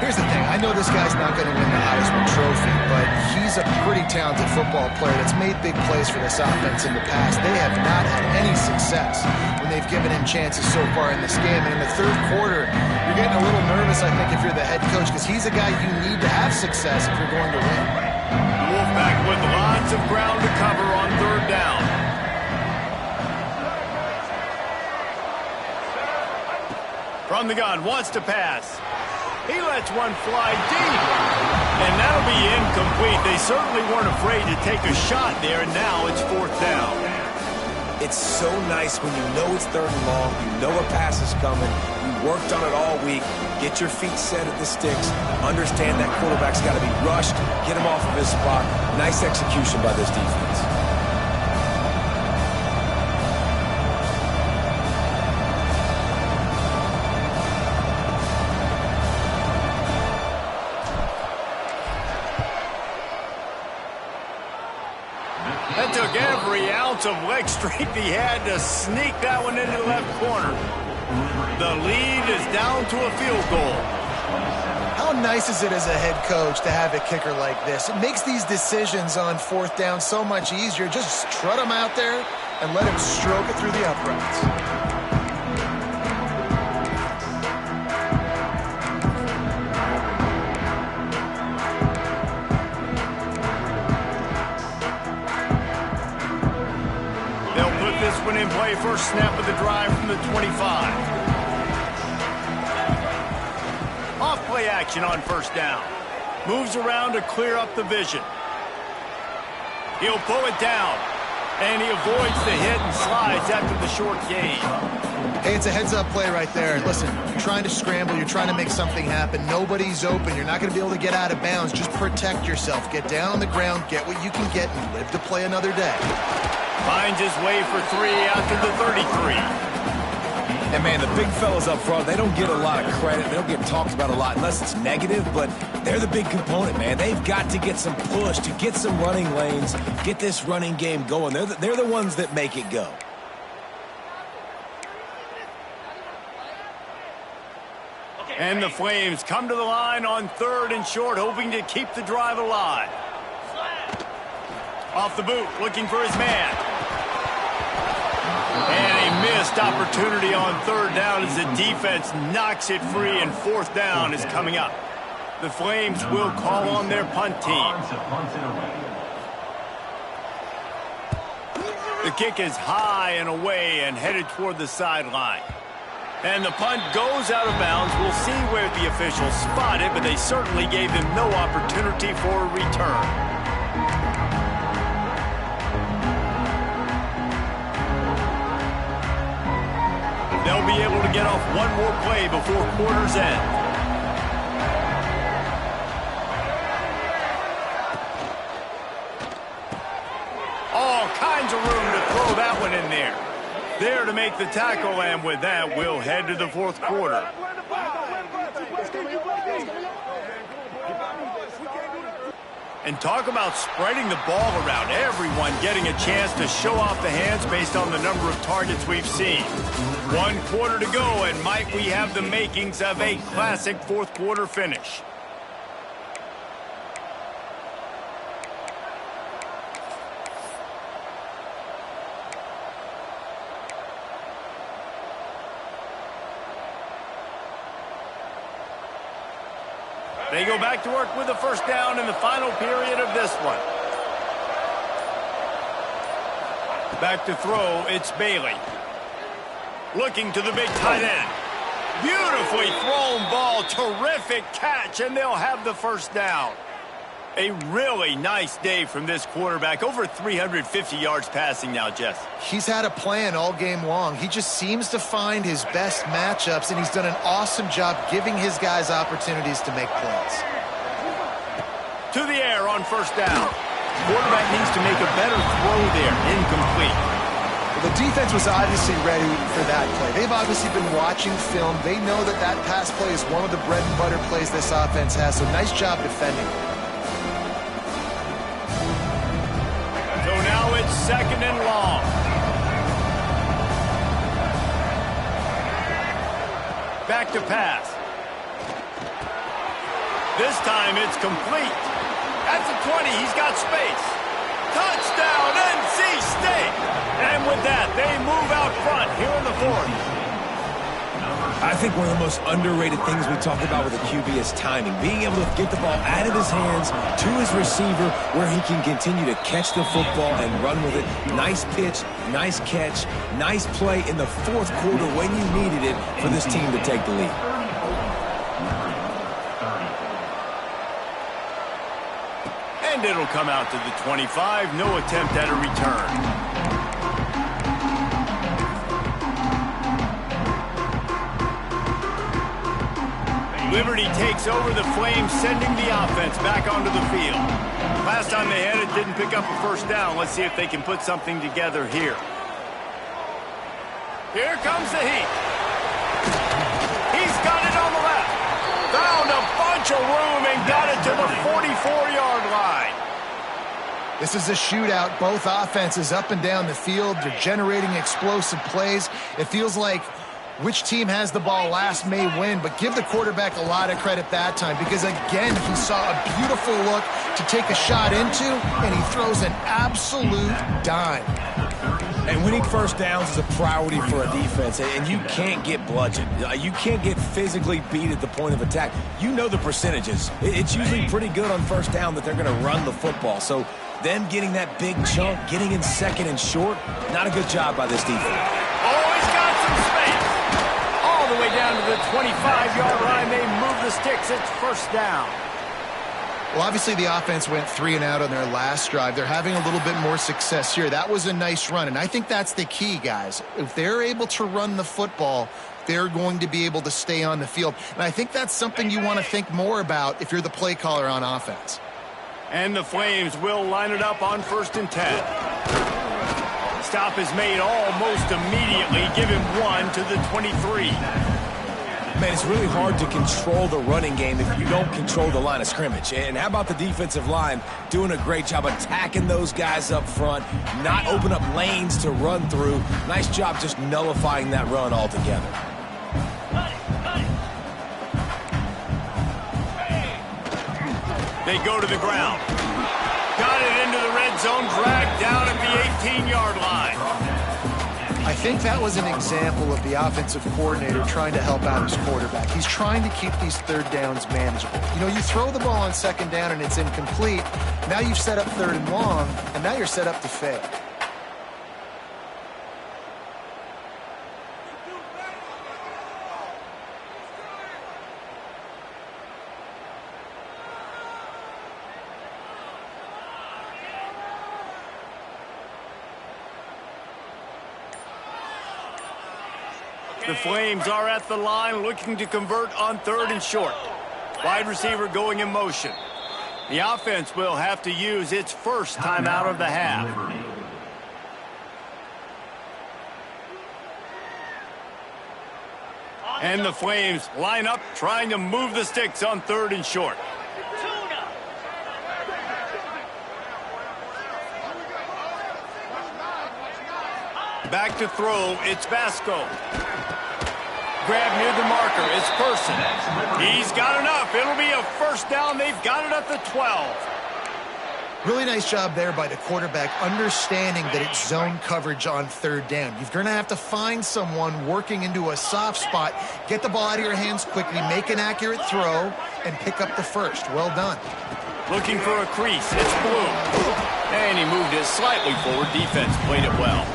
Here's the thing. I know this guy's not going to win the Heisman Trophy, but he's a pretty talented football player that's made big plays for this offense in the past. They have not had any success when they've given him chances so far in this game. And in the 3rd quarter,
nervous, I think, if you're the head coach, because he's a guy you need to have success if you're going to win.
Wolfpack with lots of ground to cover on third down. From the gun, wants to pass. He lets one fly deep. And that'll be incomplete. They certainly weren't afraid to take a shot there, and now it's fourth down.
It's so nice when you know it's third and long, you know a pass is coming, you worked on it all week, get your feet set at the sticks, understand that quarterback's got to be rushed, get him off of his spot. Nice execution by this defense.
That took every ounce of leg strength he had to sneak that one into the left corner. The lead is down to a field goal.
How nice is it as a head coach to have a kicker like this? It makes these decisions on fourth down so much easier. Just strut him out there and let him stroke it through the uprights.
In play, first snap of the drive from the 25. Off play action on first down. Moves around to clear up the vision. He'll pull it down. And he avoids the hit and slides after the short gain.
Hey, it's a heads-up play right there. Listen, you're trying to scramble. You're trying to make something happen. Nobody's open. You're not going to be able to get out of bounds. Just protect yourself. Get down on the ground. Get what you can get and live to play another day.
Finds his way for 3 after the 33.
And, man, the big fellas up front, they don't get a lot of credit. They don't get talked about a lot unless it's negative, but they're the big component, man. They've got to get some push, to get some running lanes, get this running game going. They're the ones that make it go.
And the Flames come to the line on third and short, hoping to keep the drive alive. Off the boot, looking for his man. And a missed opportunity on third down as the defense knocks it free, and fourth down is coming up. The Flames will call on their punt team. The kick is high and away and headed toward the sideline. And the punt goes out of bounds. We'll see where the officials spot it, but they certainly gave him no opportunity for a return. They'll be able to get off one more play before quarter's end. All kinds of room to throw that one in there. There to make the tackle, and with that, we'll head to the fourth quarter. And talk about spreading the ball around. Everyone getting a chance to show off the hands based on the number of targets we've seen. 1 quarter to go, and might we have the makings of a classic fourth quarter finish. They go back to work with the first down in the final period of this one. Back to throw, it's Bailey. Looking to the big tight end. Beautifully thrown ball, terrific catch, and they'll have the first down. A really nice day from this quarterback. Over 350 yards passing now, Jess.
He's had a plan all game long. He just seems to find his best matchups, and he's done an awesome job giving his guys opportunities to make plays.
To the air on first down. Quarterback needs to make a better throw there. Incomplete.
Well, the defense was obviously ready for that play. They've obviously been watching film. They know that that pass play is one of the bread and butter plays this offense has, so nice job defending.
So now it's second and long. Back to pass. This time it's complete. At the 20, he's got space. Touchdown, NC State! And with that, they move out front here in the fourth.
I think one of the most underrated things we talk about with a QB is timing. Being able to get the ball out of his hands to his receiver where he can continue to catch the football and run with it. Nice pitch, nice catch, nice play in the fourth quarter when you needed it for this team to take the lead.
And it'll come out to the 25. No attempt at a return. Liberty takes over the Flames, sending the offense back onto the field. Last time they had it, didn't pick up a first down. Let's see if they can put something together here. Here comes the heat. He's got it on the left. Found a bunch of room and got it to the 44-yard line.
This is a shootout. Both offenses up and down the field. They're generating explosive plays. It feels like which team has the ball last may win, but give the quarterback a lot of credit that time because, again, he saw a beautiful look to take a shot into, and he throws an absolute dime.
And winning first downs is a priority for a defense, and you can't get bludgeoned. You can't get physically beat at the point of attack. You know the percentages. It's usually pretty good on first down that they're going to run the football. So them getting that big chunk, getting in second and short, not a good job by this defense.
Oh, he's got some space. All the way down to the 25-yard line. They move the sticks. It's first down.
Well, obviously the offense went 3 and out on their last drive. They're having a little bit more success here. That was a nice run, and I think that's the key, guys. If they're able to run the football, they're going to be able to stay on the field. And I think that's something you want to think more about if you're the play caller on offense.
And the Flames will line it up on 1st and 10. Stop is made almost immediately. Give him 1 to the 23.
Man, it's really hard to control the running game if you don't control the line of scrimmage. And how about the defensive line doing a great job attacking those guys up front, not open up lanes to run through. Nice job just nullifying that run altogether.
They go to the ground. Got it into the red zone, dragged down at the 18-yard line.
I think that was an example of the offensive coordinator trying to help out his quarterback. He's trying to keep these third downs manageable. You know, you throw the ball on 2nd down and it's incomplete. Now you've set up 3rd and long, and now you're set up to fail.
The Flames are at the line looking to convert on 3rd and short. Wide receiver going in motion. The offense will have to use its first timeout of the half. And the Flames line up trying to move the sticks on 3rd and short. Back to throw, it's Vasco. Grab near the marker, it's Person. He's got enough. It'll be a first down. They've got it at the 12.
Really nice job there by the quarterback, understanding that it's zone coverage on 3rd down. You're going to have to find someone working into a soft spot, get the ball out of your hands quickly, make an accurate throw, and pick up the first. Well done.
Looking for a crease, it's Blue. And he moved it slightly forward. Defense played it well.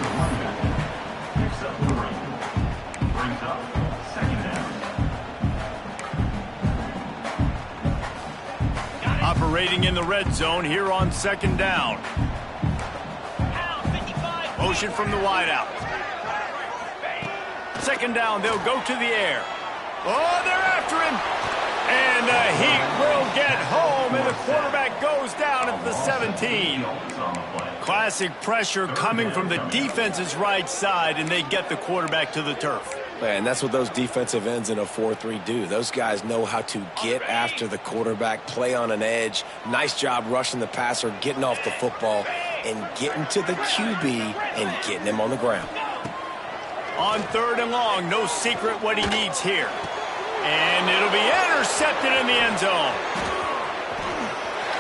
Operating in the red zone here on 2nd down. Motion from the wideout. 2nd down, they'll go to the air. Oh, they're after him. And the Heat will get home, and the quarterback goes down at the 17. Classic pressure coming from the defense's right side, and they get the quarterback to the turf.
Man, that's what those defensive ends in a 4-3 do. Those guys know how to get after the quarterback, play on an edge. Nice job rushing the passer, getting off the football, and getting to the QB and getting him on the ground.
On 3rd and long, no secret what he needs here. And it'll be intercepted in the end zone.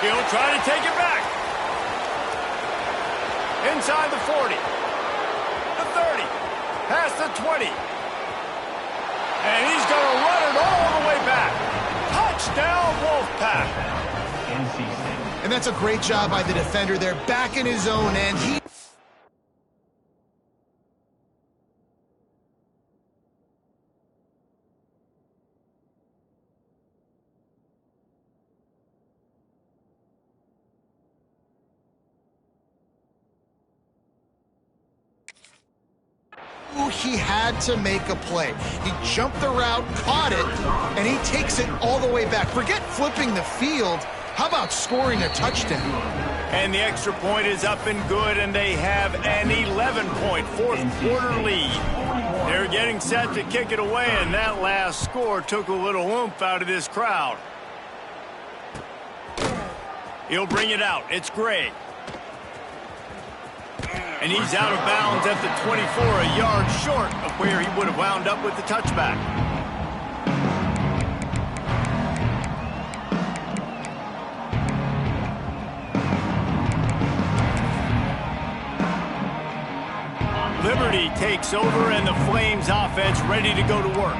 He'll try to take it back. Inside the 40. The 30. Past the 20. And he's going to run it all the way back. Touchdown, Wolfpack.
And that's a great job by the defender there, back in his own end. He had to make a play. He jumped the route, caught it, and he takes it all the way back. Forget flipping the field. How about scoring a touchdown?
And the extra point is up and good, and they have an 11-point fourth-quarter lead. They're getting set to kick it away, and that last score took a little oomph out of this crowd. He'll bring it out. It's Gray. And he's out of bounds at the 24, a yard short of where he would have wound up with the touchback. Liberty takes over, and the Flames offense ready to go to work.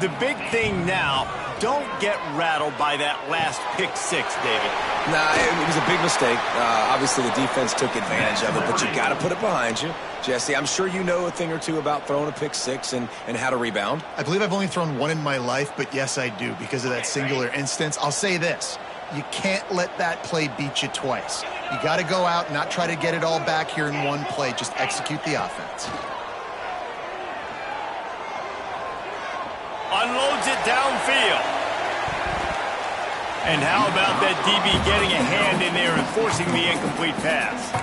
The big thing now, don't get rattled by that last pick six, David.
Nah, it was a big mistake. Obviously, the defense took advantage of it, but you got to put it behind you. Jesse, I'm sure you know a thing or two about throwing a pick six and how to rebound.
I believe I've only thrown one in my life, but yes, I do because of that singular instance. I'll say this. You can't let that play beat you twice. You got to go out and not try to get it all back here in one play. Just execute the offense.
Unloads it downfield. And how about that DB getting a hand in there and forcing the incomplete pass?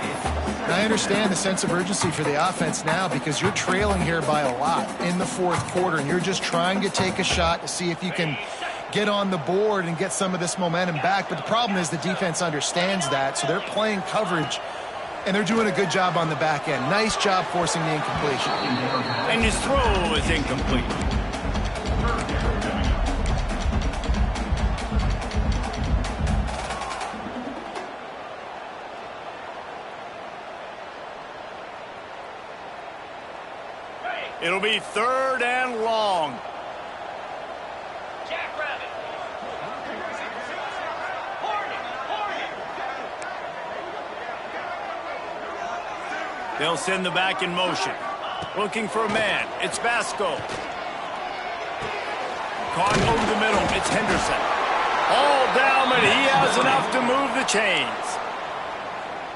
And I understand the sense of urgency for the offense now because you're trailing here by a lot in the fourth quarter, and you're just trying to take a shot to see if you can get on the board and get some of this momentum back. But the problem is the defense understands that, so they're playing coverage, and they're doing a good job on the back end. Nice job forcing the incompletion.
And his throw is incomplete. It'll be third and long. They'll send the back in motion. Looking for a man. It's Vasco. Caught over the middle. It's Henderson. All down, but he has enough to move the chains.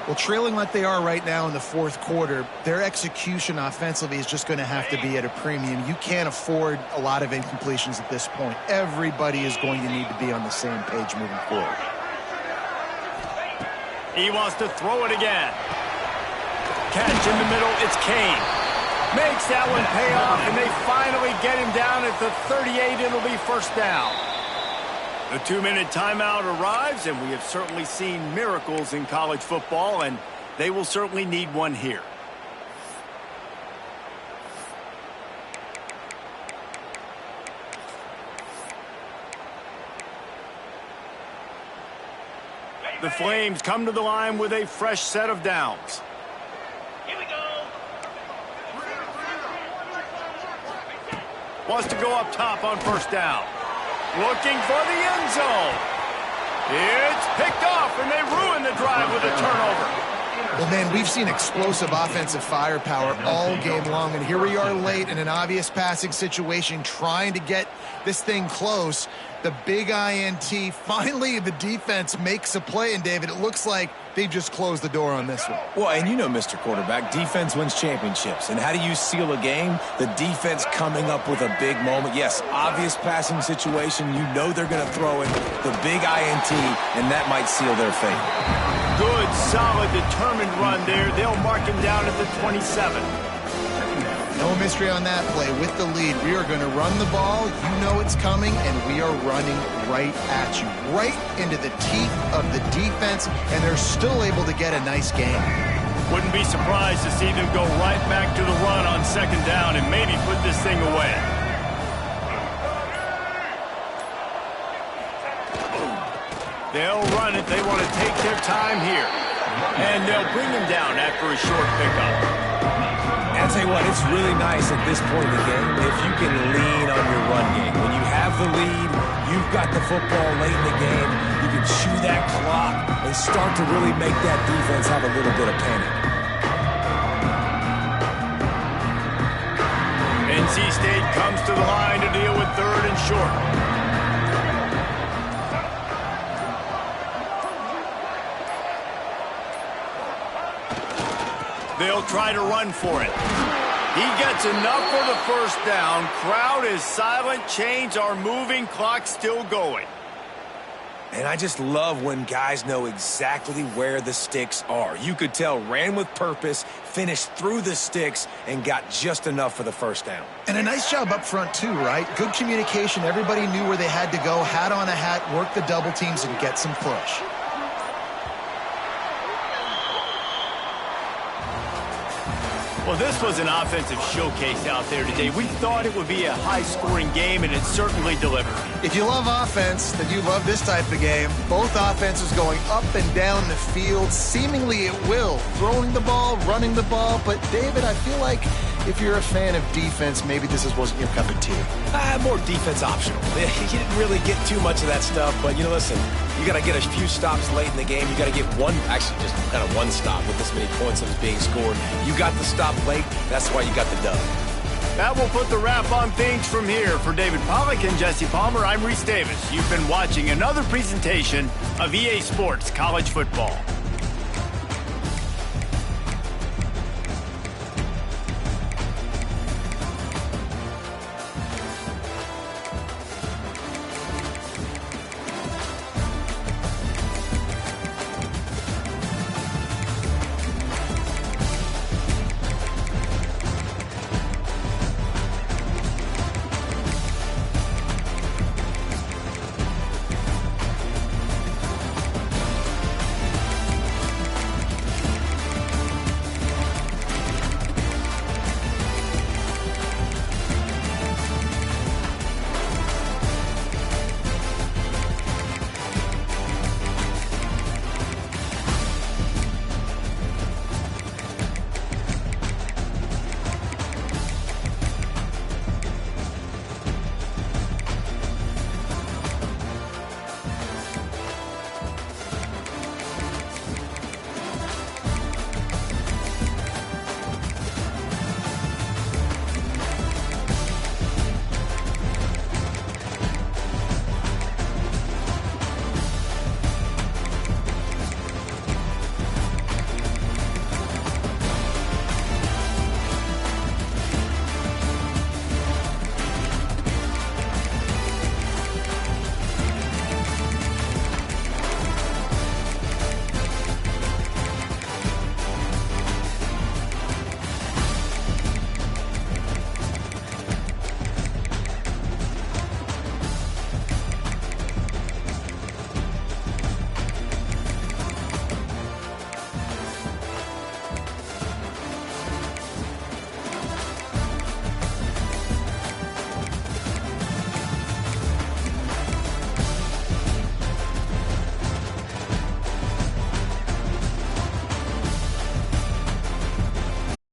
Well, trailing like they are right now in the fourth quarter, their execution offensively is just going to have to be at a premium. You can't afford a lot of incompletions at this point. Everybody is going to need to be on the same page moving forward.
He wants to throw it again. Catch in the middle, it's Kane. Makes that one pay off, and they finally get him down at the 38. It'll be first down. The 2-minute timeout arrives, and we have certainly seen miracles in college football, and they will certainly need one here. The Flames come to the line with a fresh set of downs. Here we go. Wants to go up top on first down. Looking for the end zone. It's picked off, and they ruin the drive with a turnover.
Well, man, we've seen explosive offensive firepower all game long, and here we are late in an obvious passing situation trying to get this thing close. The big INT. Finally, the defense makes a play, and David, it looks like they just closed the door on this one.
Well, and you know, Mr. Quarterback, defense wins championships. And how do you seal a game? The defense coming up with a big moment. Yes, obvious passing situation. You know they're going to throw it. The big INT, and that might seal their fate.
Good, solid, determined run there. They'll mark him down at the 27.
No mystery on that play. With the lead, we are going to run the ball. You know it's coming, and we are running right at you, right into the teeth of the defense, and they're still able to get a nice game.
Wouldn't be surprised to see them go right back to the run on second down and maybe put this thing away. They'll run it. They want to take their time here. And they'll bring him down after a short pickup.
That's I'll tell you what, it's really nice at this point in the game if you can lean on your run game. When you have the lead, you've got the football late in the game, you can chew that clock and start to really make that defense have a little bit of panic.
NC State comes to the line to deal with 3rd and short. They'll try to run for it. He gets enough for the first down. Crowd is silent. Chains are moving. Clock still going.
And I just love when guys know exactly where the sticks are. You could tell ran with purpose, finished through the sticks, and got just enough for the first down.
And a nice job up front, too, right? Good communication. Everybody knew where they had to go. Hat on a hat, work the double teams, and get some push.
Well, this was an offensive showcase out there today. We thought it would be a high-scoring game, and it certainly delivered.
If you love offense, then you love this type of game. Both offenses going up and down the field, seemingly at will. Throwing the ball, running the ball. But, David, I feel like if you're a fan of defense, maybe this wasn't your cup of tea.
More defense optional. You didn't really get too much of that stuff, but, you know, listen, you got to get a few stops late in the game. You got to get one, actually just kind of one stop with this many points that was being scored. You got the stop late. That's why you got the dub.
That will put the wrap on things from here. For David Pollack and Jesse Palmer, I'm Reese Davis. You've been watching another presentation of EA Sports College Football.